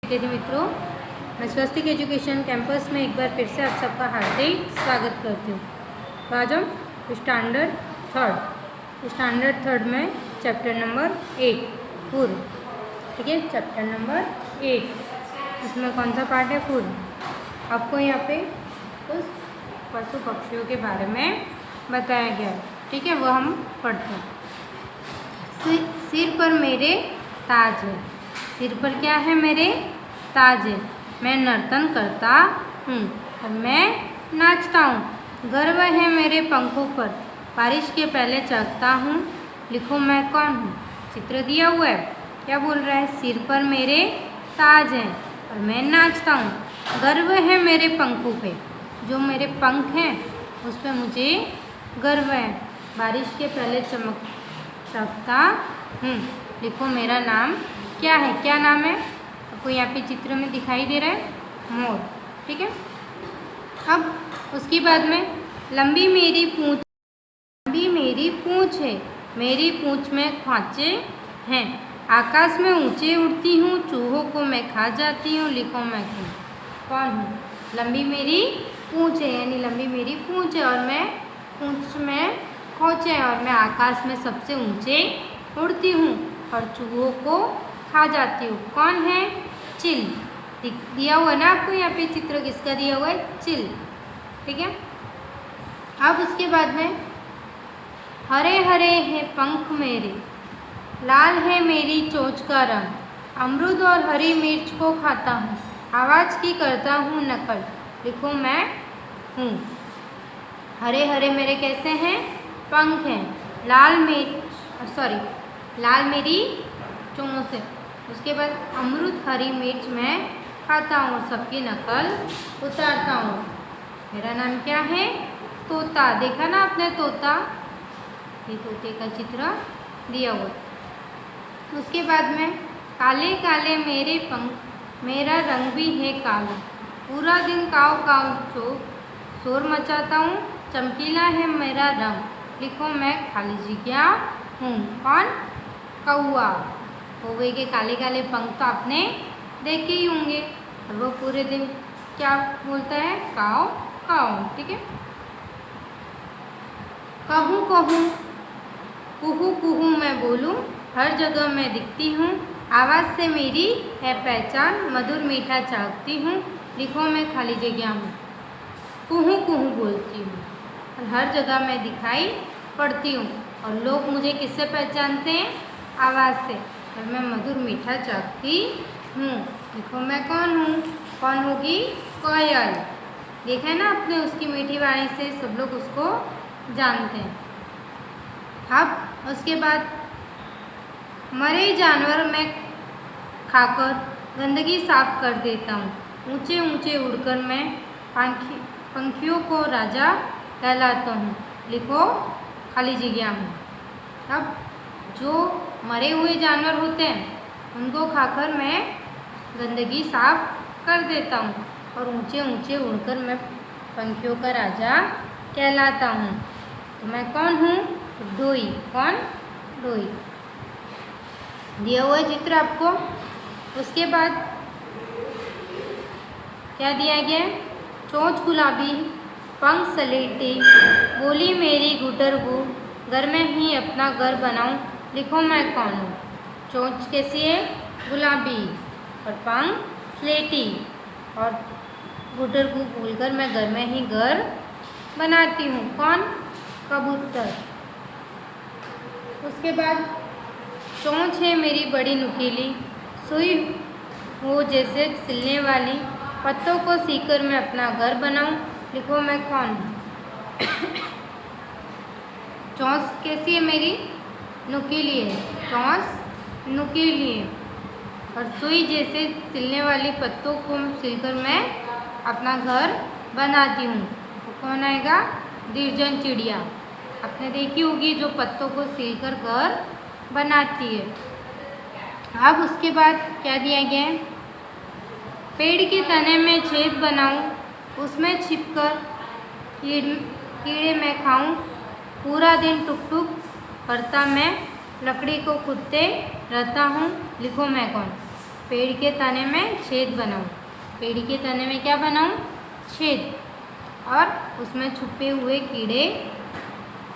विद्यार्थी मित्रों, मैं स्वस्तिक एजुकेशन कैंपस में एक बार फिर से आप सबका हार्दिक स्वागत करती हूँ। तो आज हम स्टैंडर्ड थर्ड में चैप्टर नंबर 8 पूर्व, ठीक है, चैप्टर नंबर 8, इसमें कौन सा पार्ट है? पूर्व। आपको यहाँ पे उस पशु पक्षियों के बारे में बताया गया है, ठीक है, वो हम पढ़ते हैं। सिर पर मेरे ताज है, सिर पर क्या है? मेरे ताज है। मैं नर्तन करता हूँ और मैं नाचता हूँ। गर्व है मेरे पंखों पर, बारिश के पहले चहकता हूँ। लिखो मैं कौन हूँ? चित्र दिया हुआ है, क्या बोल रहा है? सिर पर मेरे ताज है और मैं नाचता हूँ। गर्व है मेरे पंखों पे, जो मेरे पंख हैं उस पर मुझे गर्व है। बारिश के पहले चमकता हूँ। लिखो मेरा नाम क्या है? क्या नाम है? आपको यहाँ पे चित्र में दिखाई दे रहा है, मोर, ठीक है। अब उसके बाद में लंबी मेरी पूँछ है, मेरी पूँछ में खांचे हैं। आकाश में ऊंचे उड़ती हूँ, चूहों को मैं खा जाती हूँ। लिखो मैं कौन हूँ? लंबी मेरी पूँछ है, यानी लंबी मेरी पूँछ है और मैं पूँछ में खोंचे हैं और मैं आकाश में सबसे ऊंचे उड़ती हूँ और चूहों को खा जाती हूँ। कौन है? चिल। दिया हुआ है ना आपको यहाँ पे चित्र, किसका दिया हुआ है? चिल, ठीक है। अब उसके बाद में हरे हरे हैं पंख मेरे, लाल है मेरी चोंच का रंग। अमरूद और हरी मिर्च को खाता हूँ, आवाज़ की करता हूँ नकल। लिखो मैं हूँ। हरे हरे मेरे कैसे हैं? पंख हैं। लाल मेरी चोंच है। उसके बाद अमरूद हरी मिर्च मैं खाता हूँ, सबकी नकल उतारता हूँ। मेरा नाम क्या है? तोता। देखा ना आपने तोता? ये तोते का चित्र दिया हुआ। उसके बाद में काले काले मेरे पंख, मेरा रंग भी है काला। पूरा दिन काव काव शोर मचाता हूँ, चमकीला है मेरा रंग। लिखो मैं खाली जगह हूँ। कौन? कौआ। कौवे के काले काले पंख तो आपने देखे ही होंगे और वो पूरे दिन क्या बोलता है? काव काव, ठीक है। कहूँ कहूँ कुहू कुहू मैं बोलूँ, हर जगह मैं दिखती हूँ। आवाज़ से मेरी है पहचान, मधुर मीठा चाहती हूँ। लिखो मैं खाली जगह हूँ। कुहू कुहू बोलती हूँ और हर जगह मैं दिखाई पड़ती हूँ और लोग मुझे किससे पहचानते हैं? आवाज़ से। और मैं मधुर मीठा चाहती हूँ। लिखो मैं कौन हूँ? कौन होगी? कोयल। देखा है ना आपने, उसकी मीठी वाणी से सब लोग उसको जानते हैं। अब उसके बाद मरे जानवर मैं खाकर गंदगी साफ कर देता हूँ। ऊंचे ऊंचे उड़कर मैं पंखियों को राजा कहलाता हूँ। लिखो खाली जगह हूँ। अब जो मरे हुए जानवर होते हैं उनको खाकर मैं गंदगी साफ कर देता हूँ और ऊंचे ऊंचे उड़कर मैं पंखियों का राजा कहलाता हूँ। तो मैं कौन हूँ? डोई। कौन? डोई। दिया हुआ चित्र आपको। उसके बाद क्या दिया गया? चोंच गुलाबी, पंख सलेटी, बोली मेरी गुटरगू, घर में ही अपना घर बनाऊं। लिखो मैं कौन हूँ? चोंच कैसी है? गुलाबी और पंख स्लेटी और गुटरगू बोलकर मैं घर में ही घर बनाती हूँ। कौन? कबूतर। उसके बाद चोंच है मेरी बड़ी नुकीली, सुई हो जैसे सिलने वाली, पत्तों को सीकर मैं अपना घर बनाऊं। लिखो मैं कौन हूँ? चोंच कैसी है मेरी? नुकीली है। चोंच नुकीली है और सुई जैसे सिलने वाली पत्तों को सिलकर मैं अपना घर बनाती हूँ। तो कौन आएगा? निर्जन चिड़िया। आपने देखी होगी जो पत्तों को सिलकर घर बनाती है। अब उसके बाद क्या दिया गया है? पेड़ के तने में छेद बनाऊं, उसमें छिपकर कीड़े मैं खाऊं। पूरा दिन टुक टुक करता मैं लकड़ी को कूदते रहता हूँ। लिखो मैं कौन? पेड़ के तने में छेद बनाऊं। पेड़ के तने में क्या बनाऊं? छेद। और उसमें छुपे हुए कीड़े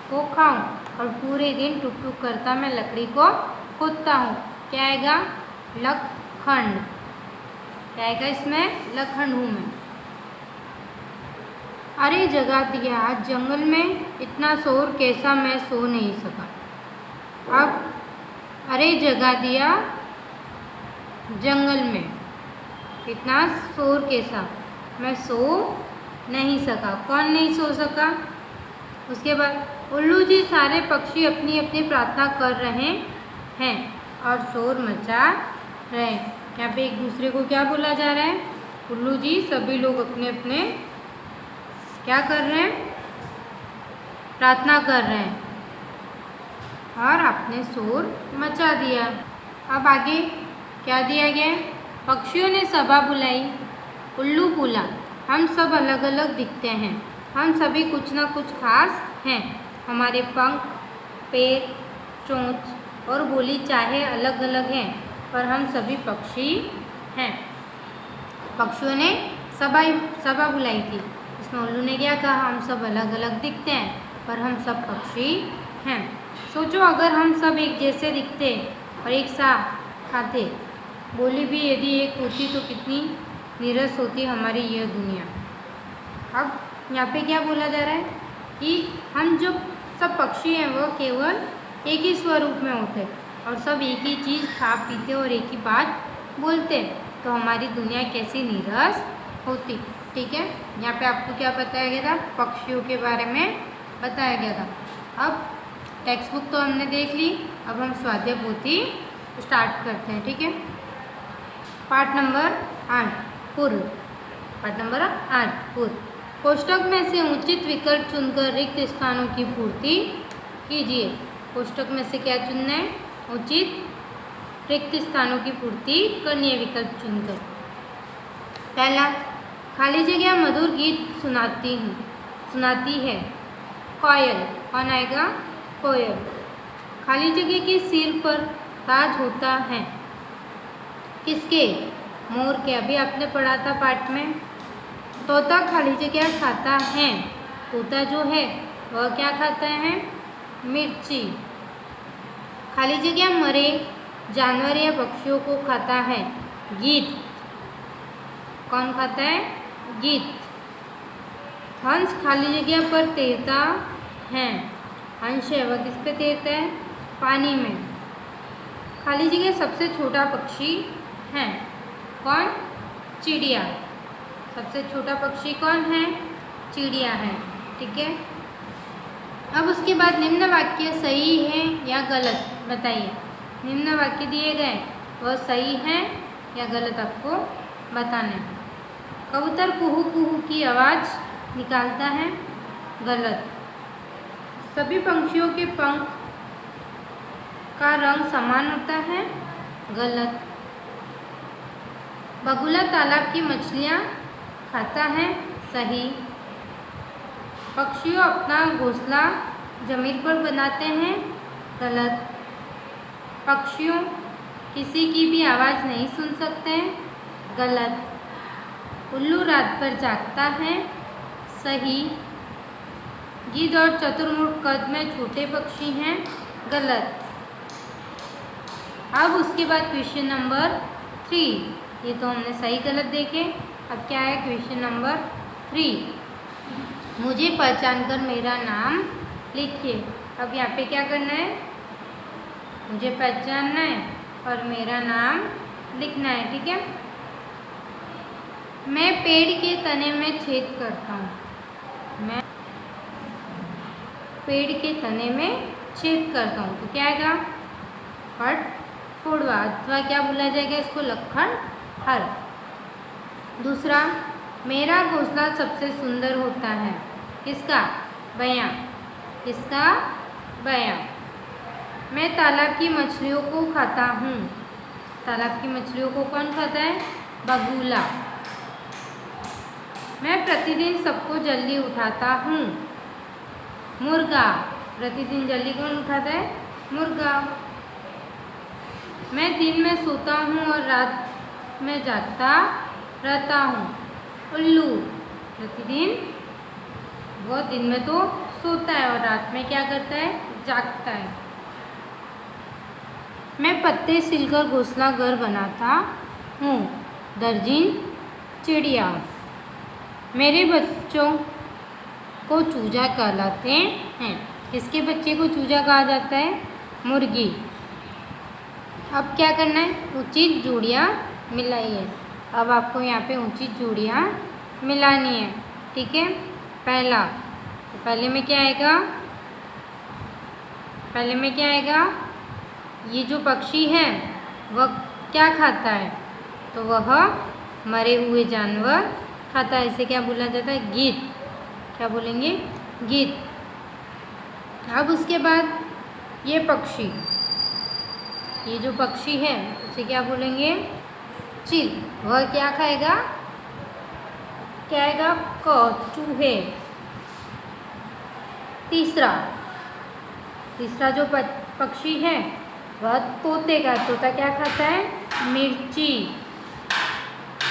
को खाऊं और पूरे दिन टुक टुक करता मैं लकड़ी को खोदता हूँ। क्या आएगा? लखंड। क्या आएगा इसमें? लखंड हूँ मैं। अरे जगा दिया आज जंगल में, इतना शोर कैसा मैं सो नहीं सका। अब अरे जगा दिया जंगल में, इतना शोर कैसा मैं सो नहीं सका। कौन नहीं सो सका? उसके बाद उल्लू जी सारे पक्षी अपनी अपनी प्रार्थना कर रहे हैं और शोर मचा रहे हैं। यहाँ पे एक दूसरे को क्या बोला जा रहा है? उल्लू जी सभी लोग अपने अपने क्या कर रहे हैं? प्रार्थना कर रहे हैं और आपने शोर मचा दिया। अब आगे क्या दिया गया? पक्षियों ने सभा बुलाई। उल्लू बोला, हम सब अलग अलग दिखते हैं, हम सभी कुछ ना कुछ खास हैं। हमारे पंख, पैर, चोंच और बोली चाहे अलग अलग हैं, पर हम सभी पक्षी हैं। पक्षियों ने सभा बुलाई थी। इसमें उल्लू ने क्या कहा? हम सब अलग अलग दिखते हैं, पर हम सब पक्षी हैं। सोचो अगर हम सब एक जैसे दिखते और एक सा खाते, बोली भी यदि एक होती तो कितनी नीरस होती हमारी यह दुनिया। अब यहाँ पे क्या बोला जा रहा है कि हम जो सब पक्षी हैं वह केवल एक ही स्वरूप में होते और सब एक ही चीज़ खा पीते और एक ही बात बोलते, तो हमारी दुनिया कैसी नीरस होती। ठीक है, यहाँ पे आपको क्या बताया गया था? पक्षियों के बारे में बताया गया था। अब टेक्स्ट बुक तो हमने देख ली, अब हम स्वाध्याय पोथी स्टार्ट करते हैं। ठीक है, पाठ नंबर 8 पूर्व। पाठ नंबर 8 पूर्व। कोष्ठक में से उचित विकल्प चुनकर रिक्त स्थानों की पूर्ति कीजिए। कोष्ठक में से क्या चुनना है? उचित रिक्त स्थानों की पूर्ति करनी है विकल्प चुनकर। पहला, खाली जगह मधुर गीत सुनाती है कोयल। कौन आएगा? कोयल। खाली जगह के सिर पर ताज होता है किसके? मोर के। अभी आपने पढ़ा था पाठ में। तोता खाली जगह खाता है। तोता जो है वह क्या खाता है? मिर्ची। खाली जगह मरे जानवर या पक्षियों को खाता है गीत। कौन खाता है? गीत। हंस खाली जगह पर तैरता है। हंस है वह किस पे तैरता है? पानी में। खाली जगह सबसे छोटा पक्षी है। कौन? चिड़िया। सबसे छोटा पक्षी कौन है? चिड़िया है। ठीक है, अब उसके बाद निम्न वाक्य सही है या गलत बताइए। निम्न वाक्य दिए गए वह सही है या गलत आपको बताना है। कबूतर कुहू कुहू की आवाज़ निकालता है। गलत। सभी पंछियों के पंख का रंग समान होता है। गलत। बगुला तालाब की मछलियाँ खाता है। सही। पक्षियों अपना घोंसला जमीन पर बनाते हैं। गलत। पक्षियों किसी की भी आवाज़ नहीं सुन सकते। गलत। उल्लू रात भर जागता है। सही। गिद्ध और चतुर्मुख कद में छोटे पक्षी हैं। गलत। अब उसके बाद क्वेश्चन नंबर 3। ये तो हमने सही गलत देखे। अब क्या है क्वेश्चन नंबर 3। मुझे पहचान कर मेरा नाम लिखिए। अब यहाँ पे क्या करना है? मुझे पहचानना है और मेरा नाम लिखना है। ठीक है, मैं पेड़ के तने में छेद करता हूँ। मैं पेड़ के तने में छेद करता हूँ तो क्या आएगा? फट फोड़वा, अथवा क्या बोला जाएगा इसको? लखन हर। दूसरा, मेरा घोंसला सबसे सुंदर होता है। किसका? बयां। किसका? बयां। मैं तालाब की मछलियों को खाता हूँ। तालाब की मछलियों को कौन खाता है? बगुला। मैं प्रतिदिन सबको जल्दी उठाता हूँ। मुर्गा। प्रतिदिन जल्दी कौन उठाता है? मुर्गा। मैं दिन में सोता हूँ और रात में जागता रहता हूँ। उल्लू, प्रतिदिन वह दिन में तो सोता है और रात में क्या करता है, जागता है। मैं पत्ते सिलकर घोंसला घर बनाता हूँ। दर्जन चिड़िया। मेरे बच्चों को चूजा कहलाते हैं। किसके बच्चे को चूजा कहा जाता है, मुर्गी। अब क्या करना है, उचित जोड़ियाँ मिलाइए। अब आपको यहाँ पे उचित जोड़ियाँ मिलानी है, ठीक है। पहला, तो पहले में क्या आएगा, पहले में क्या आएगा, ये जो पक्षी है वह क्या खाता है, तो वह मरे हुए जानवर खाता है। इसे क्या बोला जाता है, गिद्ध। क्या बोलेंगे, गिद्ध। अब उसके बाद ये पक्षी, ये जो पक्षी है उसे क्या बोलेंगे, चील। वह क्या खाएगा, क्या आएगा, चूहे। तीसरा जो पक्षी है वह तोते का, तोता क्या खाता है, मिर्ची।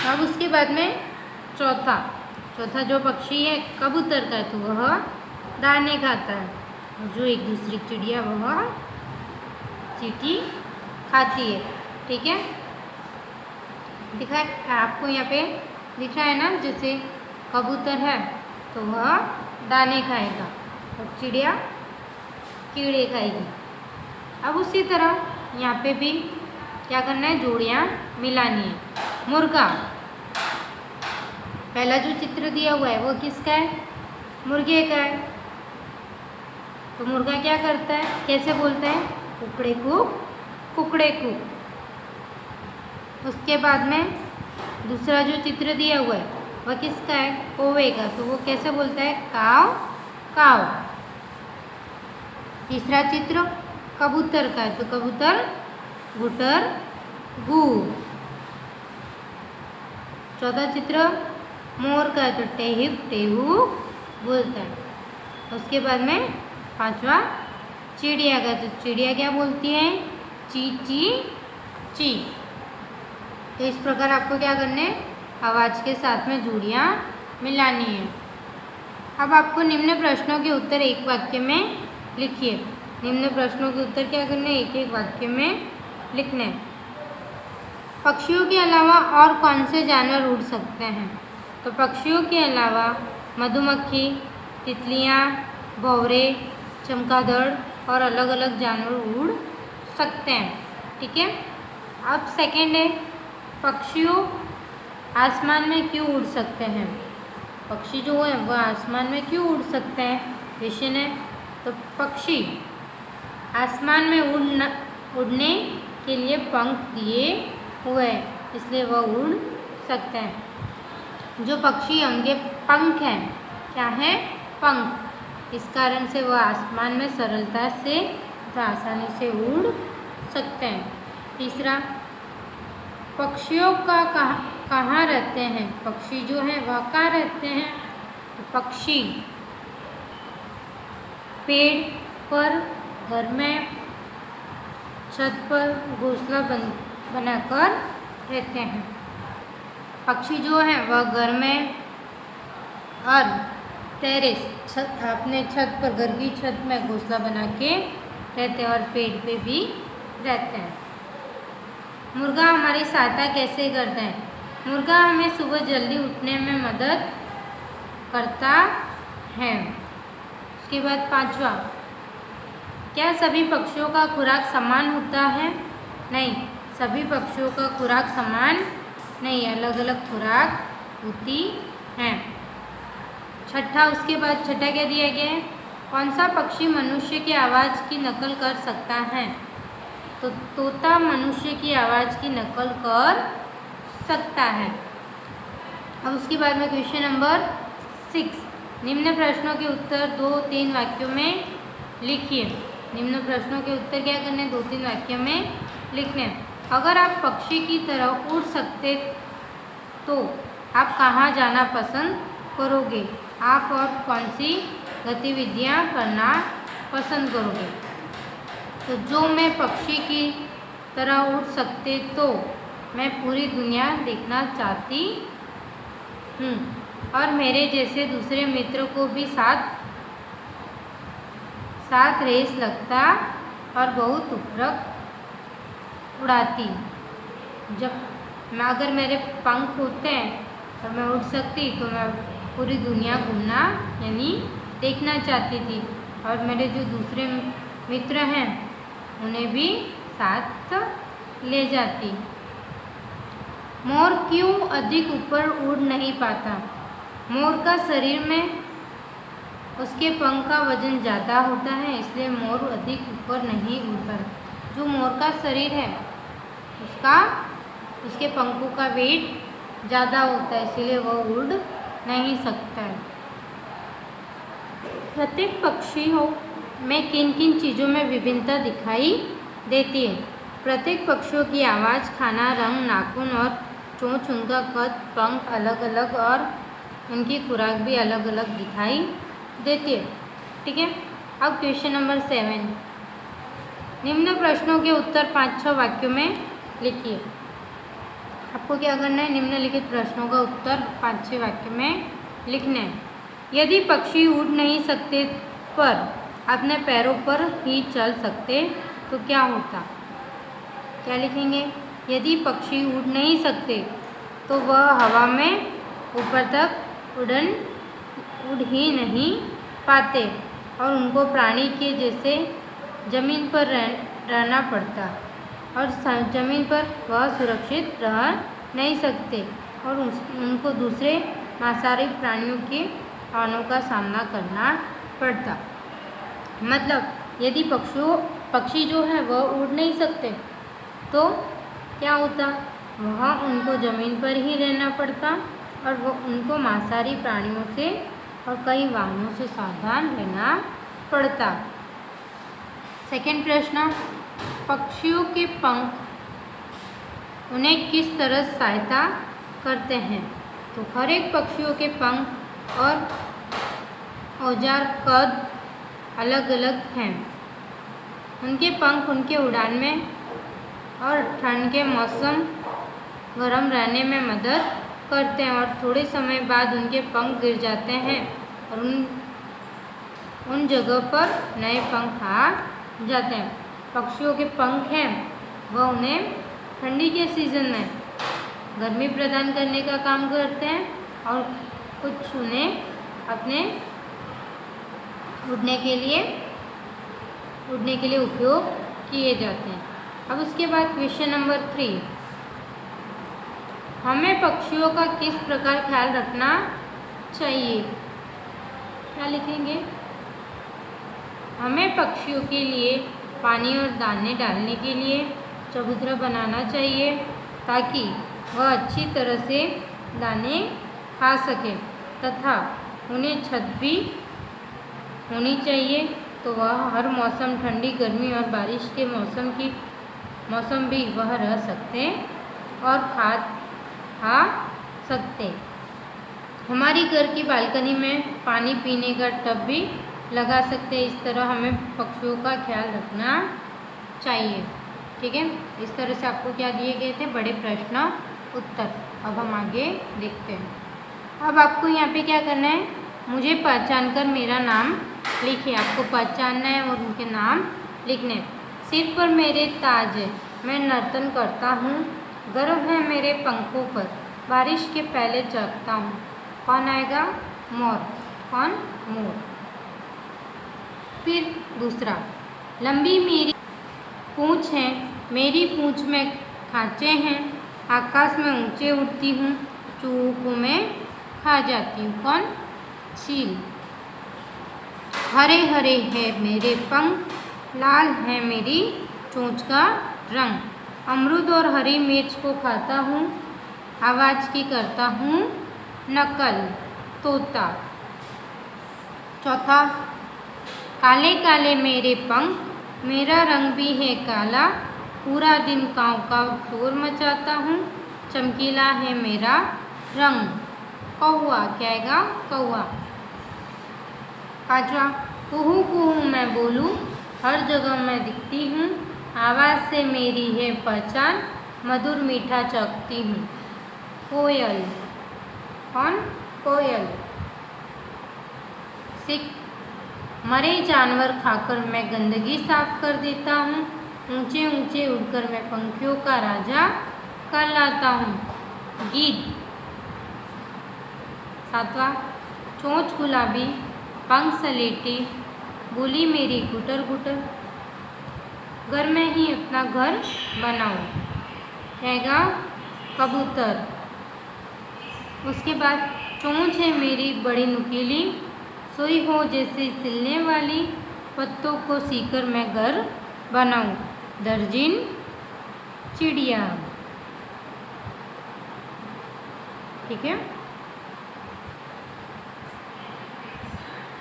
अब उसके बाद में चौथा जो पक्षी है कबूतर का, तो वह दाने खाता है। और जो एक दूसरी चिड़िया वह चींटी खाती है, ठीक है। दिखा है आपको यहाँ पे, दिख रहा है ना, जैसे कबूतर है तो वह दाने खाएगा और चिड़िया कीड़े खाएगी। अब उसी तरह यहाँ पे भी क्या करना है, जोड़ियाँ मिलानी है। मुर्गा, पहला जो चित्र दिया हुआ है वो किसका है, मुर्गे का है। तो मुर्गा क्या करता है, कैसे बोलता है, कुकड़े कू कुकड़े कू। उसके बाद में दूसरा जो चित्र दिया हुआ है वह किसका है, कौवे का। तो वो कैसे बोलता है, काव काव। तीसरा चित्र कबूतर का है, तो कबूतर गुटर गू। चौथा चित्र मोर का है, तो टेहिप टेहू बोलता है। उसके बाद में पांचवा चिड़िया का, तो चिड़िया क्या बोलती है, ची ची ची। तो इस प्रकार आपको क्या करने, आवाज़ के साथ में जोड़ियाँ मिलानी है। अब आपको निम्न प्रश्नों के उत्तर एक वाक्य में लिखिए। निम्न प्रश्नों के उत्तर क्या करने, एक एक वाक्य में लिखने। पक्षियों के अलावा और कौन से जानवर उड़ सकते हैं, तो पक्षियों के अलावा मधुमक्खी, तितलियाँ, भंवरे, चमगादड़ और अलग अलग जानवर उड़ सकते हैं, ठीक है। अब सेकेंड है, पक्षियों आसमान में क्यों उड़ सकते हैं। पक्षी जो है वह आसमान में क्यों उड़ सकते हैं, क्वेश्चन है। तो पक्षी आसमान में उड़ने के लिए पंख दिए हुए हैं, इसलिए वह उड़ सकते हैं। जो पक्षी उनके पंख हैं, क्या है, पंख, इस कारण से वह आसमान में सरलता से तथा आसानी से उड़ सकते हैं। तीसरा, पक्षियों का कहाँ रहते हैं, पक्षी जो है वह कहाँ रहते हैं, तो पक्षी पेड़ पर, घर में, छत पर घोंसला बनाकर रहते हैं। पक्षी जो है वह घर में और टेरेस, अपने छत पर, घर की छत में घोंसला बना के रहते हैं और पेड़ पे भी रहते हैं। मुर्गा हमारी सहायता कैसे करता है, मुर्गा हमें सुबह जल्दी उठने में मदद करता है। उसके बाद पांचवा, क्या सभी पक्षियों का खुराक समान होता है, नहीं, सभी पक्षियों का खुराक समान नहीं, अलग अलग खुराक होती हैं। छठा, उसके बाद छठा क्या दिया गया है, कौन सा पक्षी मनुष्य की आवाज़ की नकल कर सकता है, तो तोता मनुष्य की आवाज़ की नकल कर सकता है। अब उसके बाद में क्वेश्चन नंबर 6, निम्न प्रश्नों के उत्तर 2-3 वाक्यों में लिखिए। निम्न प्रश्नों के उत्तर क्या करने, 2-3 वाक्यों में लिखने। अगर आप पक्षी की तरह उड़ सकते तो आप कहाँ जाना पसंद करोगे, आप और कौन सी गतिविधियाँ करना पसंद करोगे। तो जो मैं पक्षी की तरह उड़ सकते तो मैं पूरी दुनिया देखना चाहती हूँ और मेरे जैसे दूसरे मित्र को भी साथ रेस लगता और बहुत उपरक उड़ाती। जब अगर मेरे पंख होते हैं और मैं उड़ सकती तो मैं पूरी दुनिया घूमना यानी देखना चाहती थी और मेरे जो दूसरे मित्र हैं उन्हें भी साथ ले जाती। मोर क्यों अधिक ऊपर उड़ नहीं पाता? मोर का शरीर में उसके पंख का वजन ज़्यादा होता है, इसलिए मोर अधिक ऊपर नहीं उड़ता। जो मोर का शरीर है उसके पंखों का वेट ज़्यादा होता है, इसलिए वह उड़ नहीं सकता है। प्रत्येक पक्षी में किन किन चीज़ों में विभिन्नता दिखाई देती है? प्रत्येक पक्षियों की आवाज़, खाना, रंग, नाखून और चोंच, उनका कद, पंख अलग अलग और उनकी खुराक भी अलग अलग दिखाई देती है। ठीक है, अब क्वेश्चन नंबर 7। निम्न प्रश्नों के उत्तर 5-6 वाक्यों में लिखिए। आपको क्या करना है? निम्नलिखित प्रश्नों का उत्तर 5-6 वाक्य में लिखना है। यदि पक्षी उड़ नहीं सकते पर अपने पैरों पर ही चल सकते तो क्या होता? क्या लिखेंगे? यदि पक्षी उड़ नहीं सकते तो वह हवा में ऊपर तक उड़ ही नहीं पाते और उनको प्राणी के जैसे जमीन पर रहना पड़ता और जमीन पर वह सुरक्षित रह नहीं सकते और उनको दूसरे मांसाहारी प्राणियों के आहारों का सामना करना पड़ता। मतलब यदि पक्षी जो है वह उड़ नहीं सकते तो क्या होता? वह उनको ज़मीन पर ही रहना पड़ता और वह उनको मांसाहारी प्राणियों से और कई वाहनों से सावधान रहना पड़ता। सेकंड प्रश्न, पक्षियों के पंख उन्हें किस तरह सहायता करते हैं? तो हर एक पक्षियों के पंख और औजार कद अलग अलग हैं। उनके पंख उनके उड़ान में और ठंड के मौसम गर्म रहने में मदद करते हैं और थोड़े समय बाद उनके पंख गिर जाते हैं और उन जगह पर नए पंख आ जाते हैं। पक्षियों के पंख हैं वह उन्हें ठंडी के सीज़न में गर्मी प्रदान करने का काम करते हैं और कुछ उन्हें अपने उड़ने के लिए उपयोग किए जाते हैं। अब उसके बाद क्वेश्चन नंबर 3, हमें पक्षियों का किस प्रकार ख्याल रखना चाहिए? क्या लिखेंगे? हमें पक्षियों के लिए पानी और दाने डालने के लिए चबूतरा बनाना चाहिए ताकि वह अच्छी तरह से दाने खा सके तथा उन्हें छत भी होनी चाहिए तो वह हर मौसम, ठंडी, गर्मी और बारिश के मौसम भी वह रह सकते और खा सकते। हमारी घर की बालकनी में पानी पीने का टब भी लगा सकते हैं। इस तरह हमें पक्षियों का ख्याल रखना चाहिए। ठीक है, इस तरह से आपको क्या दिए गए थे? बड़े प्रश्न उत्तर। अब हम आगे देखते हैं। अब आपको यहाँ पे क्या करना है? मुझे पहचान कर मेरा नाम लिखिए। आपको पहचानना है और उनके नाम लिखने हैं। सिर पर मेरे ताज है, मैं नर्तन करता हूँ, गर्व है मेरे पंखों पर, बारिश के पहले चहकता हूँ। कौन आएगा? मोर। कौन? मोर। फिर दूसरा, लंबी मेरी पूँछ है, मेरी पूँछ में खाँचे हैं, आकाश में ऊंचे उड़ती हूँ, चूहों को मैं खा जाती हूँ। कौन? चील। हरे हरे है मेरे पंख, लाल है मेरी चोंच का रंग, अमरूद और हरी मिर्च को खाता हूँ, आवाज़ की करता हूँ नकल। तोता। चौथा, काले काले मेरे पंख, मेरा रंग भी है काला, पूरा दिन काँव काँव शोर मचाता हूँ, चमकीला है मेरा रंग। कौवा। क्या आएगा? कौवा। पाँचवा, कुहू कुहू मैं बोलूँ, हर जगह मैं दिखती हूँ, आवाज़ से मेरी है पहचान, मधुर मीठा चखती हूँ। कोयल, कौन? कोयल। सिक, मरे जानवर खाकर मैं गंदगी साफ कर देता हूँ। ऊंचे ऊंचे उड़कर मैं पंखियों का राजा कहलाता हूँ। गीत, सातवां, चोंच गुलाबी पंख सलेटी बोली मेरी गुटर गुटर, घर में ही अपना घर बनाओ, कहेगा कबूतर। उसके बाद चोंच है मेरी बड़ी नुकीली, सुई हो जैसे सिलने वाली, पत्तों को सीकर मैं घर बनाऊं, दर्जिन चिड़िया। ठीक है,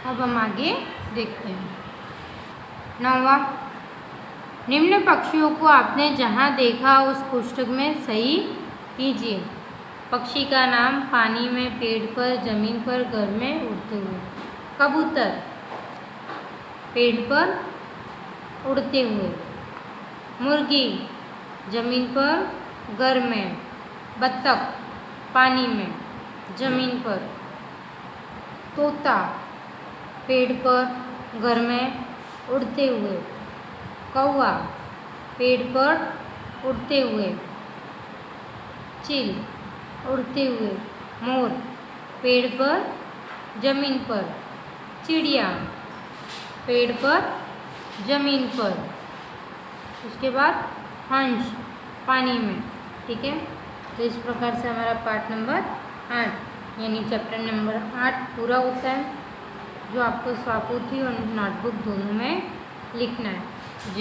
अब हम आगे देखते हैं। 9वां, निम्न पक्षियों को आपने जहाँ देखा उस पुस्तक में सही कीजिए। पक्षी का नाम, पानी में, पेड़ पर, जमीन पर, घर में उड़ते हुए। कबूतर, पेड़ पर उड़ते हुए। मुर्गी, जमीन पर, घर में। बत्तख, पानी में, जमीन पर। तोता, पेड़ पर, घर में, उड़ते हुए। कौवा, पेड़ पर, उड़ते हुए। चिल, उड़ते हुए। मोर, पेड़ पर, जमीन पर। चिड़िया, पेड़ पर, जमीन पर। उसके बाद हंस, पानी में। ठीक है, तो इस प्रकार से हमारा पार्ट नंबर 8 यानी चैप्टर नंबर 8 पूरा होता है, जो आपको स्वापुथी और नोटबुक दोनों में लिखना है।